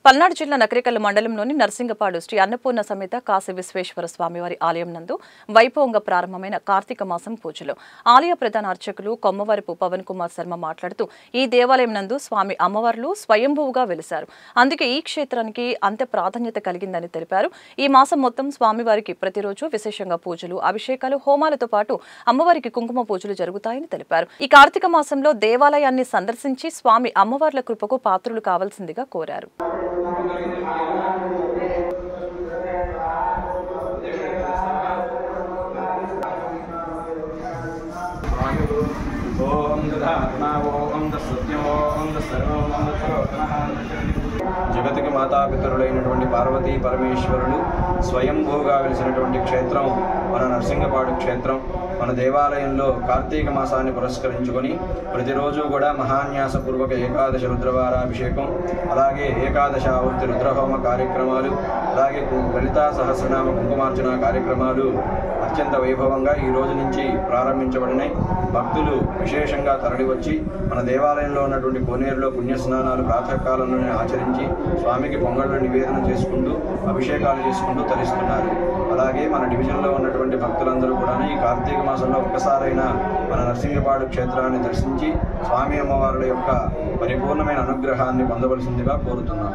పల్నాడు జిల్లా నకరికల్ మండలంలోని నర్సింగపాడు శ్రీ అన్నపూర్ణ సమేత కాశీ విశ్వేశ్వర స్వామివారి ఆలయం నందు వైభవంగా ప్రారంభమైన కార్తీక మాసం పూజలు ఆలయ ప్రధాన అర్చకులు కొమ్మవరపు పవన్ కుమార్ శర్మ మాట్లాడుతూ ఈ దేవాలయం నందు స్వామి అమ్మవార్లు స్వయంభూగా వెలిశారు. అందుకే ఈ క్షేత్రానికి అంత ప్రాధాన్యత కలిగిందని తెలిపారు. ఈ మాసం మొత్తం స్వామివారికి ప్రతిరోజు విశేషంగా పూజలు, అభిషేకాలు, హోమాలతో పాటు అమ్మవారికి కుంకుమ పూజలు జరుగుతాయని తెలిపారు. ఈ కార్తీక మాసంలో దేవాలయాన్ని సందర్శించి స్వామి అమ్మవార్ల కృపకు పాత్రులు కావాల్సిందిగా కోరారు. జగతికి మాతాపితరులైనటువంటి పార్వతీ పరమేశ్వరులు స్వయంభూగా వెలిసినటువంటి క్షేత్రం మన నర్సింగపాడు క్షేత్రం. మన దేవాలయంలో కార్తీక మాసాన్ని పురస్కరించుకొని ప్రతిరోజు కూడా మహాన్యాసపూర్వక ఏకాదశ రుద్రవారాభిషేకం, అలాగే ఏకాదశావృత్తి రుద్రహోమ కార్యక్రమాలు, అలాగే లలితా సహస్రనామ కుంకుమార్చన కార్యక్రమాలు అత్యంత వైభవంగా ఈ రోజు నుంచి ప్రారంభించబడినాయి. భక్తులు విశేషంగా తరలివచ్చి మన దేవాలయంలో ఉన్నటువంటి కోనేరులో పుణ్యస్నానాలు ప్రాతకాలంలోనే ఆచరించి స్వామికి పొంగళ్ళు నివేదన చేసుకుంటూ అభిషేకాలు చేసుకుంటూ తరిస్తున్నారు. అలాగే మన డివిజన్లో ఉన్నటువంటి భక్తులందరూ కూడా ఈ కార్తీక మాసంలో ఒక్కసారైనా మన నర్సింగపాడు క్షేత్రాన్ని దర్శించి స్వామి అమ్మవారుల యొక్క పరిపూర్ణమైన అనుగ్రహాన్ని పొందవలసిందిగా కోరుతున్నాం.